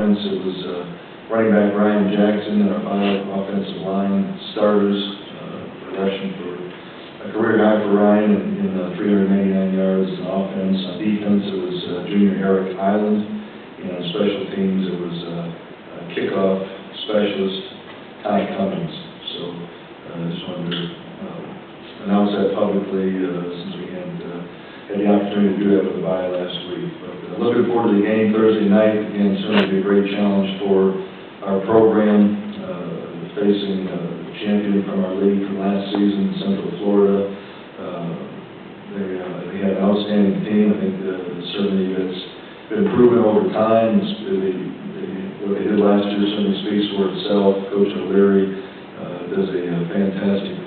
offense, it was running back Ryan Jackson and our 5 offensive line starters, rushing for a career high for Ryan in 389 yards in offense. On defense, it was junior Eric Island. And on special teams, it was kickoff specialist Ty Cummings. So I just wanted to announce that publicly since we had the opportunity to do that with the bye last week. But looking forward to the game Thursday night. Again, certainly be a great challenge for our program, facing the champion from our league from last season, Central Florida. They had an outstanding team. I think certainly it's been proven over time. What they did last year certainly speaks for itself. Coach O'Leary does a fantastic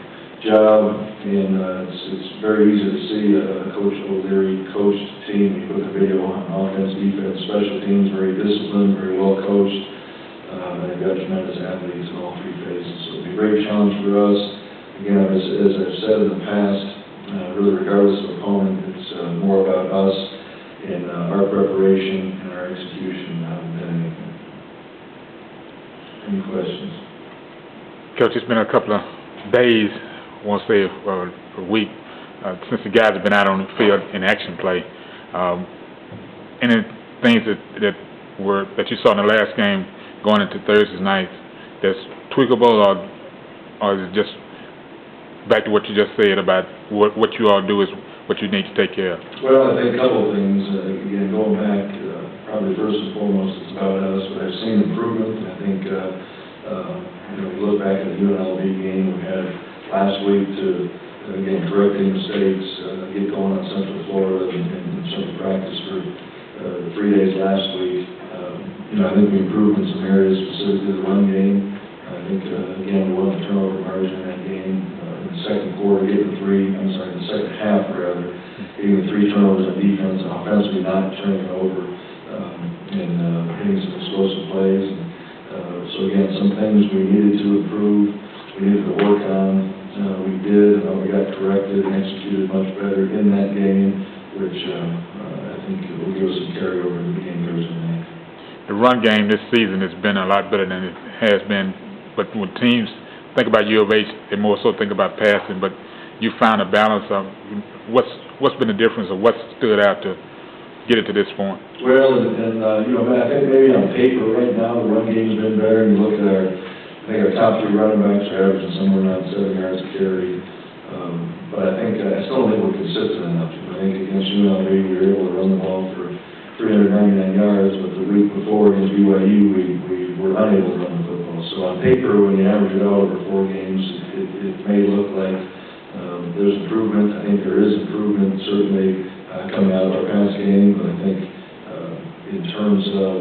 job, and it's very easy to see a Coach O'Leary coached team. You put the video on offense, defense, special teams, very disciplined, very well coached. They've got tremendous athletes in all 3 phases. So it'll be a great challenge for us. Again, as I've said in the past, really regardless of opponent, it's more about us and our preparation and our execution than anything. Any questions? Coach, it's been a couple of days, I won't say a week, since the guys have been out on the field in action play. Any things that you saw in the last game going into Thursday night that's tweakable, or is it just back to what you just said about what you all do is what you need to take care of? Well, I think a couple of things. Again, going back, probably first and foremost, it's about us, but I've seen improvement. I think, we look back at the UNLV game we had last week to, again, correcting mistakes, get going on Central Florida and certainly practice for 3 days last week. I think we improved in some areas, specifically the run game. I think, again, we won the turnover margin in that game. In the second half, getting the 3 turnovers on defense and offensively not turning over and hitting some explosive plays. So, again, some things we needed to improve, we needed to work on. We did, we got corrected and executed much better in that game, which I think will give us some carryover in the game Thursday night. The run game this season has been a lot better than it has been, but when teams think about U of H, they more so think about passing, but you found a balance of what's been the difference, or what stood out to get it to this point? Well, I think maybe on paper right now the run game's been better, and you look at our top 3 running backs are averaging somewhere around 7 yards a carry, but I still don't think we're consistent enough. I think against UNLV we were able to run the ball for 399 yards, but the week before against BYU, we were unable to run the football. So on paper, when you average it out over 4 games, it may look like there's improvement. I think there is improvement, certainly coming out of our pass game, but I think in terms of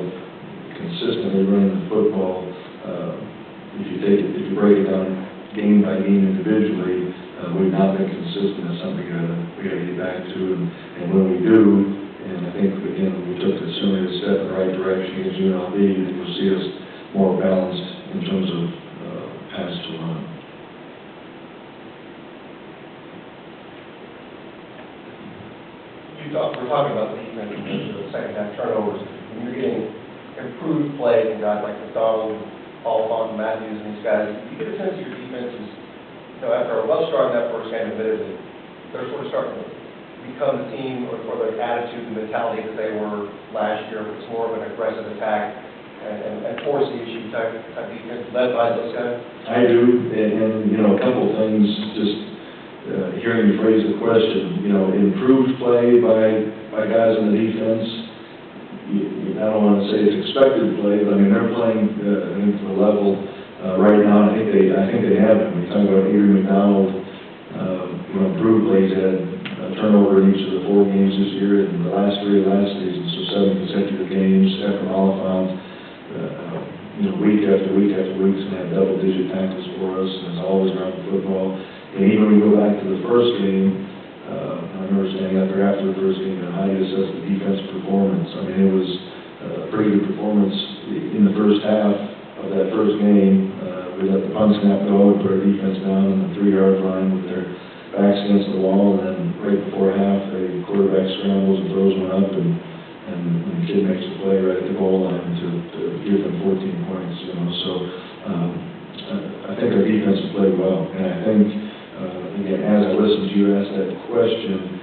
consistently running the football, if you break it down game by game individually, we've not been consistent. That's something we got to get back to, and when we do. And I think, again, we took certainly a step in the right direction against UNLV, and you'll see us more balanced in terms of pass to run. We're talking about the defense in terms of the second half turnovers. When you're getting improved play from guys like McDonald, Paul Fonten, Matthews, and these guys, you get a sense that your defense is, after a rough start in that first game, admittedly, they're sort of starting to become the team or their attitude and mentality that they were last year, but it's more of an aggressive attack and force the issue type defense led by those guys? I do, and a couple of things, just hearing you phrase the question, improved play by guys on the defense. I don't want to say it's expected play, but I mean, they're playing I think to the level right now. I think they have been. We talk about Erie McDonald, improved plays, had turnover in each of the 4 games this year, and the last 3 of last season, so 7 consecutive games. Ephraim Oliphant, week after week after week, has had double-digit tackles for us, and is always around the football. And even when we go back to the first game, I remember saying after the first game, how do you assess the defensive performance? I mean, it was a pretty good performance in the first half of that first game. We let the punt snap go and put our defense down on the 3-yard line with their backs against the wall, and then right before half, the quarterback scrambles and throws one up, and and when the kid makes a play right at the goal line to give them 14 points, you know, so I think our defense has played well, and I think, again, as I listened to you ask that question,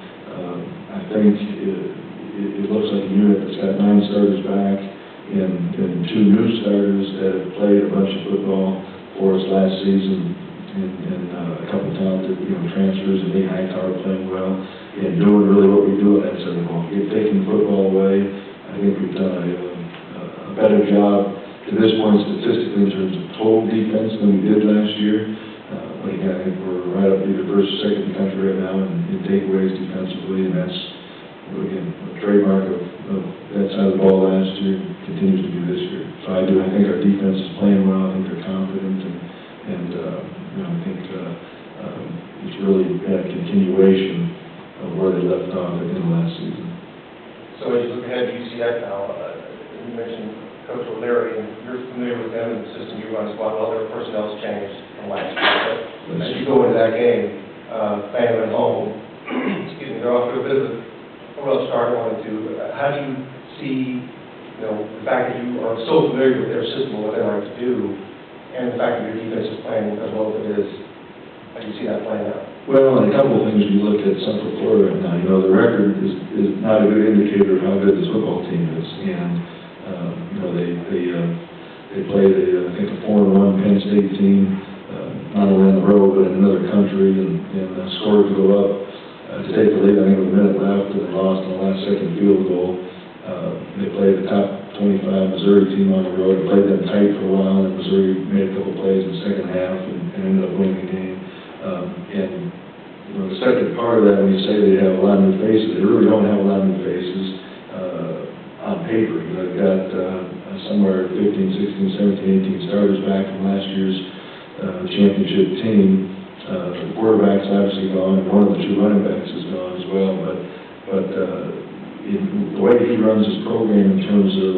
I think it looks like a unit that's got 9 starters back and 2 new starters that have played a bunch of football for us last season, and a couple talented, you know, transfers, and Nate Hightower playing well, and doing really what we do at that side of the ball. Taking football away, I think we've done a better job to this point statistically in terms of total defense than we did last year. But again, I think we're right up either first or second in the country right now in takeaways defensively, and that's, again, a trademark of that side of the ball last year, continues to be this year. So I think our defense is playing well, I think they're confident, and you know, I think it's really been a continuation of where they left off at the end of last season. So as you look ahead to UCF now, you mentioned Coach O'Leary, and you're familiar with them and the system you run as well. Their personnel's changed from last year. But as you go into that game, fan at home, excuse me, they're off to a bit of a rough start, 1-2. How do you see, you know, the fact that you are so familiar with their system and what they like to do, and the fact that your defense is playing as well as it is, how do you see that playing out? Well, and a couple of things when you look at Central Florida right now, you know, the record is not a good indicator of how good this football team is, and you know, they played I think a 4-1 Penn State team, not only on the road but in another country, and scored to go up to take the lead. I think with a minute left, and they lost on the last second field goal. They played the top 25 Missouri team on the road, played them tight for a while, and Missouri made a couple plays in the second half and ended up winning the game. And you know, the second part of that, when you say they have a lot of new faces, they really don't have a lot of new faces on paper. You know, they've got somewhere 15, 16, 17, 18 starters back from last year's championship team. The quarterback's obviously gone, and one of the 2 running backs is gone as well. But the way he runs his program in terms of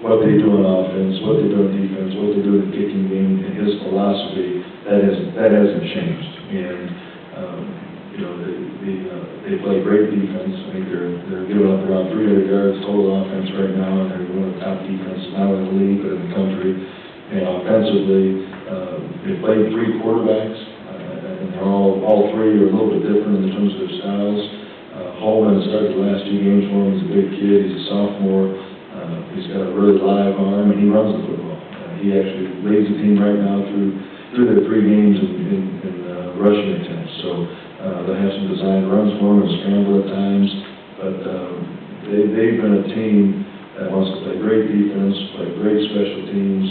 what they do on offense, what they do on defense, what they do in the kicking game, and his philosophy, that hasn't changed. And you know, they play great defense. I think they're giving up around 300 yards total offense right now, and they're one of the top defenses not only in the league but in the country. And offensively, they played 3 quarterbacks, and they're all 3 are a little bit different in terms of their styles. Holman started the last 2 games for him. He's a big kid. He's a sophomore. He's got a really live arm, and he runs the football. He actually leads the team right now through their 3 games in rushing attempts. So they have some designed runs for him and scramble at times. But they've been a team that wants to play great defense, play great special teams,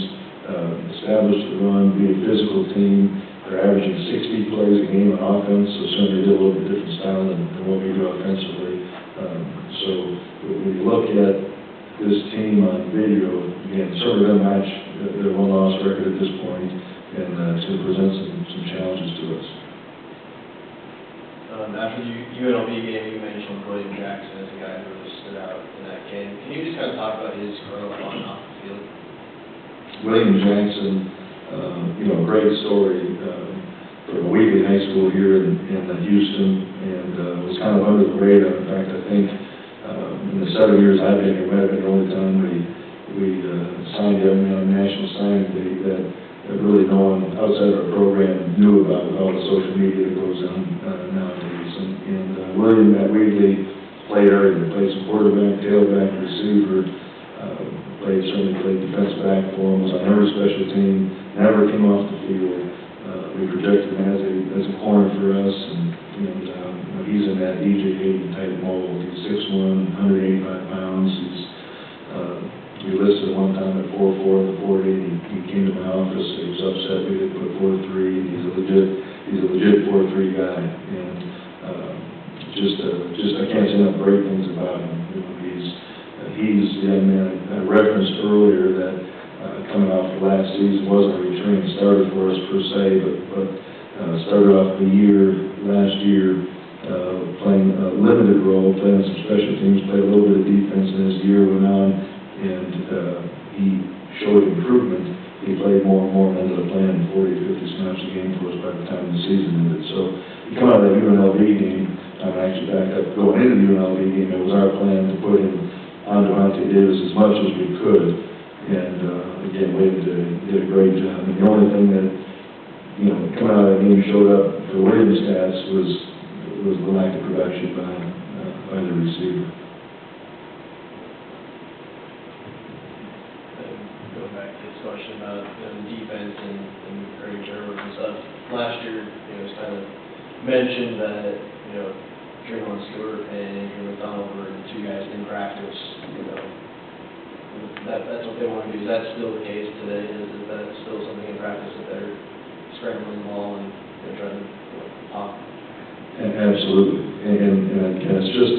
establish the run, be a physical team. They're averaging 60 plays a game on offense, so certainly they do a little bit different style than what we do offensively. So when you look at this team on video, again, certainly doesn't match their 1-loss record at this point, and it's going to present some challenges to us. After the UNLV game, you mentioned William Jackson as a guy who really stood out in that game. Can you just kind of talk about his growth on and off the field? William Jackson, you know, great story from Wheatley High School here in Houston, and was kind of under the radar. In fact, I think in the 7 years I've been here, it might have been the only time we signed him on a national signing day that really no one outside of our program knew about, with all the social media that goes on nowadays. And William at Wheatley played everything. Played some quarterback, tailback, receiver. Certainly played defensive back for him. Was on every special team. Never came off the field. We projected him as a corner for us, and he's in that DJ Hayden type mold. He's 6'1", 185 pounds. We listed one time at 4'4", the 40. He came to my office. He was upset we didn't put 4'3". He's a legit 4'3" guy, and I can't say enough great things about him. You know, he's the young man I referenced earlier that coming off the last season wasn't a returning starter for us per se, but started off the year last year playing a limited role, playing some special teams, played a little bit of defense, and as the year went on, and he showed improvement. He played more and more and ended up playing 40 to 50 snaps a game for us by the time the season ended. So he came out of that UNLV game. I'm actually back up going into the UNLV game. It was our plan to put him on Devontae Davis as much as we could. And, again, Wade did a great job. And the only thing that, you know, coming out of that game showed up for Williams' stats was the lack of production by the receiver. Going back to this question about the defense and early turnovers and stuff, last year, it's kind of mentioned that, Draymond Stewart and Andrew McDonald were the two guys in practice, that's what they want to do. Is that still the case today? Is that still something in practice that they're scrambling the ball and trying to pop? Absolutely, and it's just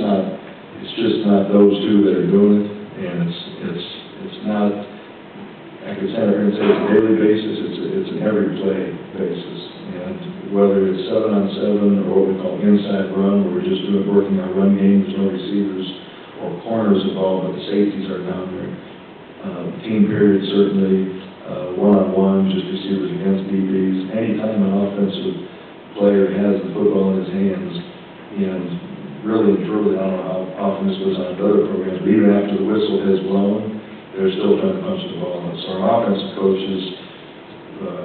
not those two that are doing it, and it's not. I could stand up here and say it's a daily basis. It's an every play basis, and whether it's 7-on-7 or what we call inside run, where we're just working our run game, there's no receivers or corners involved, but the safeties are down there. Team period certainly, one-on-one, just receivers against DBs. Anytime an offensive player has the football in his hands, and really and truly, I don't know how often this goes on in other programs, but even after the whistle has blown, they're still trying to punch the ball. So our offensive coaches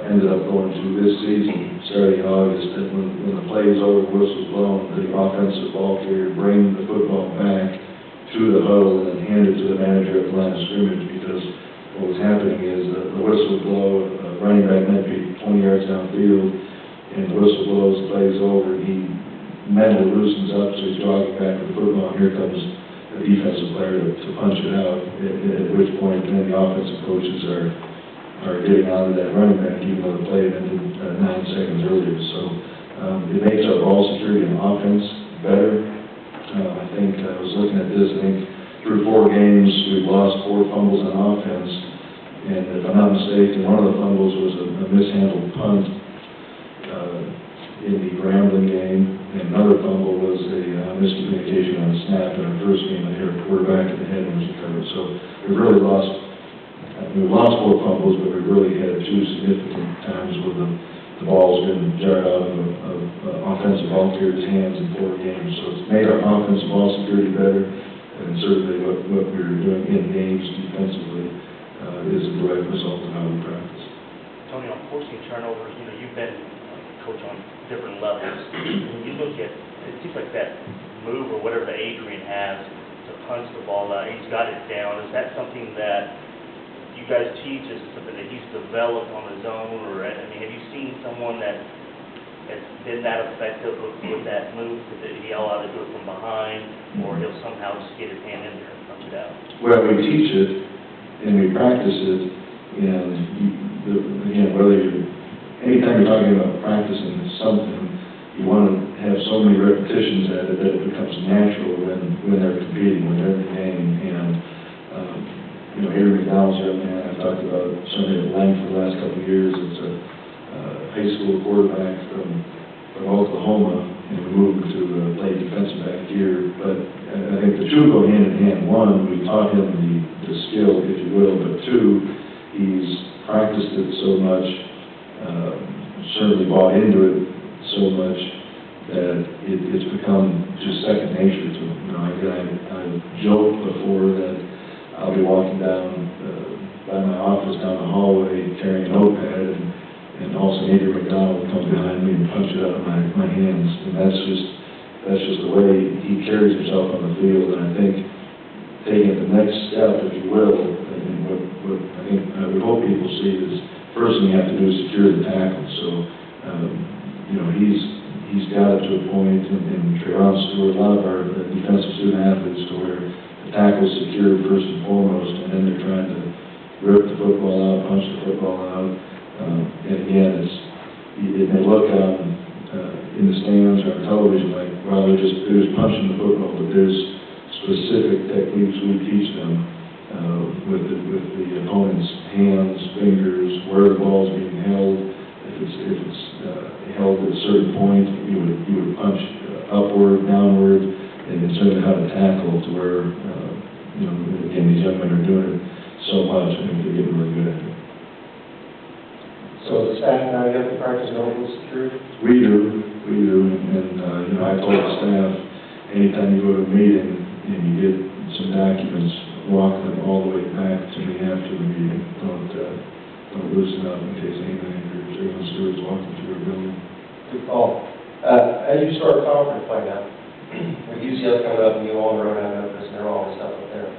ended up going through this season, starting in August, that when the play is over, the whistle's blown, the offensive ball carrier bring the football back to the huddle and then hand it to the manager at the line of scrimmage, because what was happening is the whistle would blow, running back might be 20 yards downfield, and the whistle blows, the play's over, and he mentally loosens up, so he's jogging back to the football, and here comes a defensive player to punch it out, at which point then the offensive coaches are getting out of that running back, even though the play had ended 9 seconds earlier. So it makes our ball security and offense better. I think I was looking at this, I think through 4 games, we've lost 4 fumbles on offense, and if I'm not mistaken, one of the fumbles was a mishandled punt in the Grambling game, and another fumble was a miscommunication on a snap in our first game, and hit our quarterback in the head and was recovered. So we've really lost 4 fumbles, but we've really had 2 significant times where the ball's been jarred out of offensive ball carriers' hands in 4 games. So it's made our offensive ball security better, and certainly what we're doing in games defensively is a direct result of how we practice. Tony, on forcing turnovers, you've been coach on different levels. When you look at, it seems like that move or whatever that Adrian has to punch the ball out, he's got it down. Is that something that you guys teach? Is it something that he's developed on his own? Or, have you seen someone that has been that effective with that move? That he'll either do it from behind, or he'll somehow just get his hand in there and punch it out? Well, we teach it, and we practice it, and again, anytime you're talking about practicing something, you want to have so many repetitions at it that it becomes natural when they're competing, when they're in the game. And Aaron McDonald's young man I've talked about certainly at length for the last couple of years. It's a high school quarterback from Oklahoma, and we moved him to play defensive back here. But I think the two go hand in hand. One, we taught him the skill, if you will, but 2, he's practiced it so much, certainly bought into it so much that it's become just second nature to him. I've joked before that I'll be walking down by my office down the hallway carrying a notepad, and also Andrew McDonald will come behind me and punch it out of my hands. And that's just the way he carries himself on the field. And I think taking it the next step, if you will, and what I think I would hope people see is, first thing you have to do is secure the tackle. So, he's got it to a point, and Trayvon Stewart, a lot of our defensive student athletes, to where the tackle's secured first and foremost, and then they're trying to rip the football out, punch the football out. And again, it may look in the stands or on television like, well, they're just punching the football, but there's specific techniques we teach them with the opponent's hands, fingers, where the ball's being held. If it's held at a certain point, you would punch upward, downward, and certainly how to tackle to where again, these young men are doing it so much. I think they're getting really good at it. So the staff now, you have to practice mobile security? We do, and I told the staff, anytime you go to a meeting and you get some documents walk them all the way back to me after the meeting. Don't loosen up in case anything, if you're Stewart's walking through a building. Good call. As you start conference play now, with UCF coming up and you on the road out of Memphis and they're all stuff up there,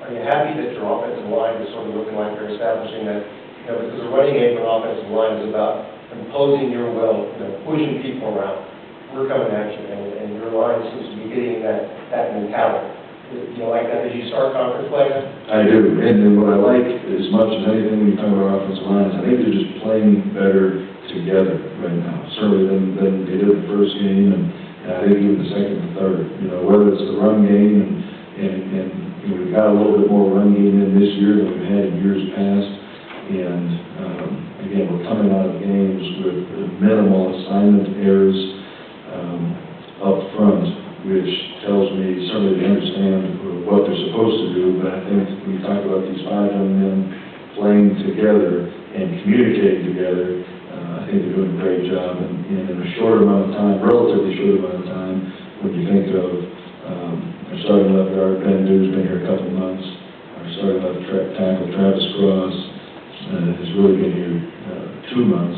are you happy that your offensive line is sort of looking like they're establishing that, because the running game for an offensive line is about imposing your will, pushing people around. We're coming at you, and your line seems to be getting that mentality. Like that as you start conference play now? I do, and what I like as much as anything when you talk about offensive lines, I think they're just playing better together right now, certainly than they did the first game, and I think even the second and third. Whether it's the run game, and we've got a little bit more run game in this year than we've had in years past, and again, we're coming out of games with minimal assignment errors up front, which tells me certainly they understand what they're supposed to do, but I think when you talk about these 5 young men playing together and communicating together, I think they're doing a great job, and in a short amount of time, relatively short amount of time, when you think of our starting left guard, Ben Dew's been here a couple months, our starting left tackle, Travis Cross, has really been here 2 months.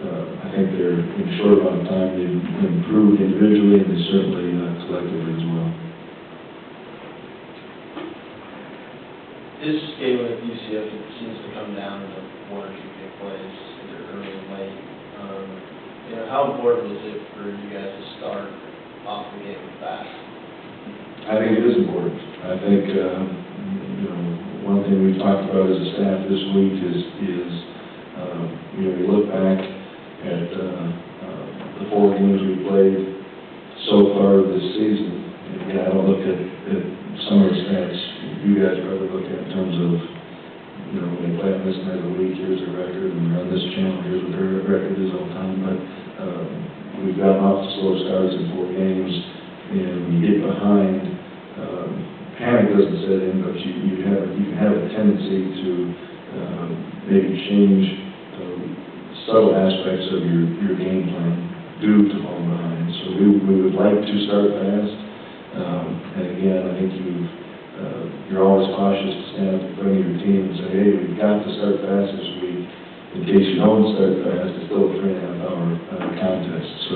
I think they're, in a short amount of time, they've improved individually and certainly collectively as well. This game with UCF, it seems to come down to 1 or 2 big plays, either early or late. How important is it for you guys to start off the game fast? I think it is important. I think, one thing we've talked about as a staff this week is we look back at the 4 games we played so far this season. And again, I don't look at some of the stats you guys probably look at in terms of, when they play on this night of the week, here's their record, and they're on this channel, here's what their record is all the time. But we've gotten off to slow starts in 4 games, and when you get behind, panic doesn't set in, but you can have a tendency to maybe change subtle aspects of your game plan due to falling behind. So we would like to start fast, and again, I think you're always cautious to stand up in front of your team and say, hey, we've got to start fast this week. In case you don't start fast, it's still a 3.5-hour contest. So,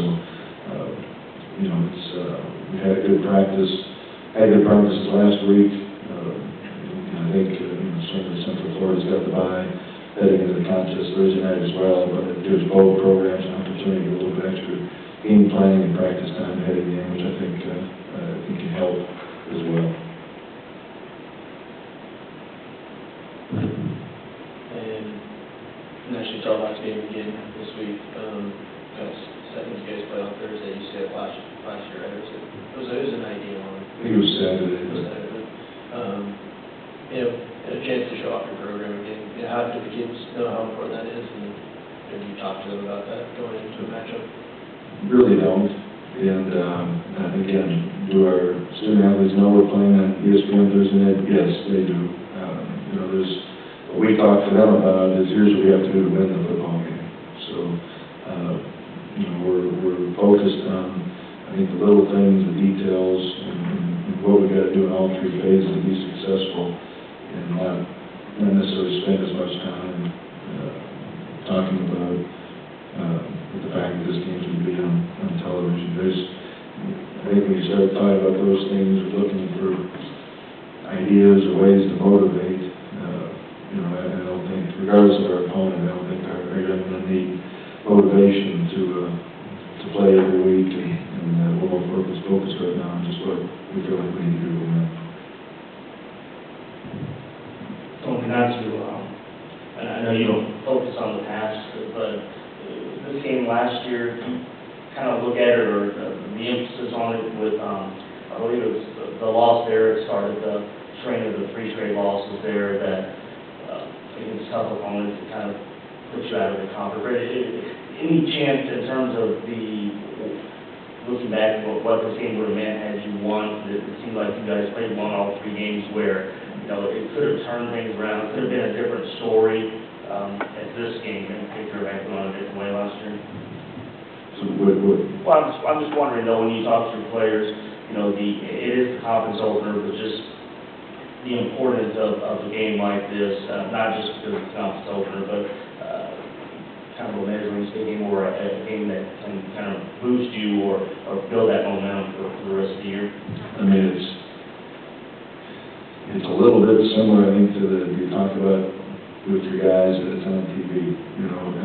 we had a good practice. Had good practices last week. I think certainly Central Florida's got the bye heading into the contest Thursday night as well, but it gives both programs an opportunity to get a little bit extra game planning and practice time ahead of the game, which I think can help as well. And actually, our last game again this week. Second you guys played on Thursday. You said last year, right? It was an idea on. I think it was Saturday. And a chance to show off your program again. How do the kids know how important that is, and have you talked to them about that going into a matchup? Really don't. And again, do our student athletes know we're playing on ESPN Thursday night? Yes, they do. There's what we talk to them about is here's what we have to do to win the football game. So, we're focused on, I think, the little things, the details, and what we got to do in all 3 phases to be successful, and not necessarily spend as much time talking about the fact that this game's going to be on television. I think when you start talking about those things, or looking for ideas or ways to motivate, I don't think, regardless of our opponent, I don't think our young men need motivation to play every week, and we're more focused right now on just what we feel like we need to do to win. Don't pronounce you, and I know you don't focus on the past, but this game last year, you kind of look at it, or the emphasis on it with, I believe it was the loss there, it started the string of the 3 straight losses there that against tough opponents, it kind of puts you out of the conference. Any chance in terms of looking back at what this game would have meant had you won? It seemed like you guys won all 3 games where, it could have turned things around. It could have been a different story as this game in particular had gone a different way last year. So what? Well, I'm just wondering, though, when you talk to your players, it is the conference opener, but just the importance of a game like this, not just because it's an conference opener, but kind of a measuring stick or a game that can kind of boost you or build that momentum for the rest of the year? I mean, it's a little bit similar, I think, to you talked about with your guys that's on TV. You know,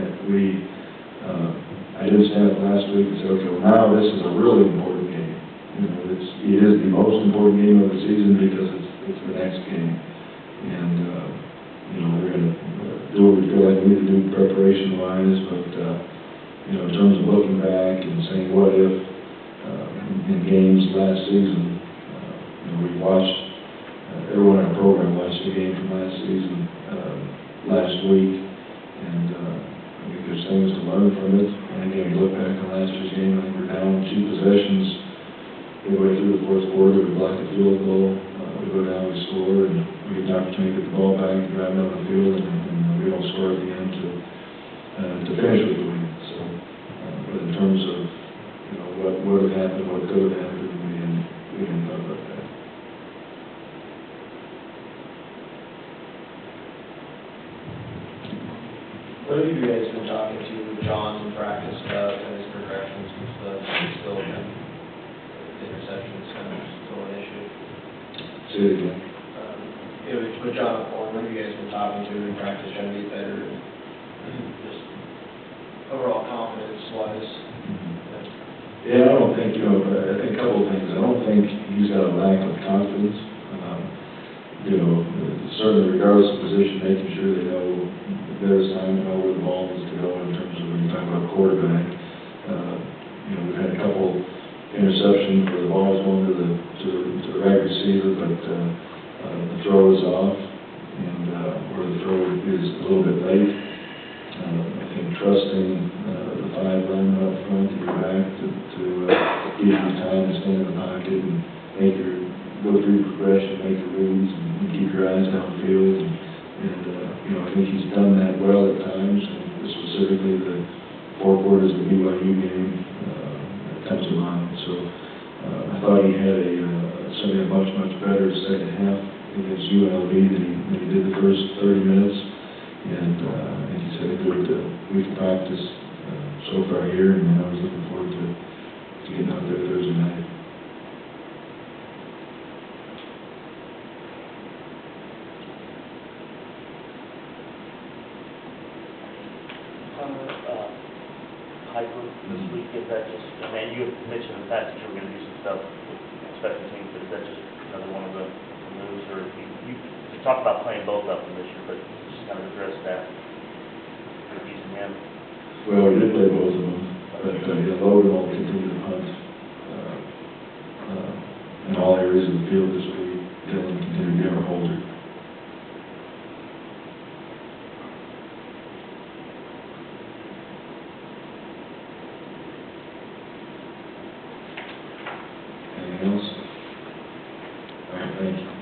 I did stand up last week and say, okay, well, now this is a really important game. You know, it is the most important game of the season because it's the next game. And, you know, we're going to do what we feel like we need to do preparation-wise, but, you know, in terms of looking back and saying what if in games last season, you know, we watched, everyone in our program watched the game from last season, last week, and I think there's things to learn from it. And again, we look back on last year's game, I think we're down 2 possessions midway through the fourth quarter, we block a field goal, we go down, we score, and we get an opportunity to get the ball back, drive down the field, and we don't score at the end to finish with the win. So, but in terms of, you know, what would have happened, what could have happened, we didn't talk about that. What have you guys been talking to John in practice about and his progressions and stuff? Still, interceptions kind of still an issue. Say it again. With John Ford, what have you guys been talking to in practice, trying to get better and just overall confidence-wise? Yeah, I don't think, you know, I think a couple of things. I don't think he's got a lack of confidence. You know, certainly regardless of position, making sure they know their assignment, know where the ball needs to go in terms of when you talk about quarterback. You know, we've had a couple interceptions where the ball is going to the right receiver, but the throw is off, and where the throw is a little bit late. I think trusting the 5 linemen up front to get back to give you time to stand in the pocket and go through the progression, make your reads, and keep your eyes downfield. And you know, I think he's done that well at times, and specifically the 4 quarters of the BYU game that comes to mind. So I thought he had certainly a much better second half against UNLV than he did the first 30 minutes. And I think he's had a good week of practice so far here, and I was looking forward to getting out there Thursday night. Piper this week, is that just, I mean, you had mentioned in the past that you were going to do some stuff with special teams, but is that just another one of the moves, or you talked about playing both of them this year, but you just kind of address that with using him? Well, we did play both of them, but Logan will continue to punt in all areas of the field this week. Dylan continue to be our holder. Anything else? All right, thank you.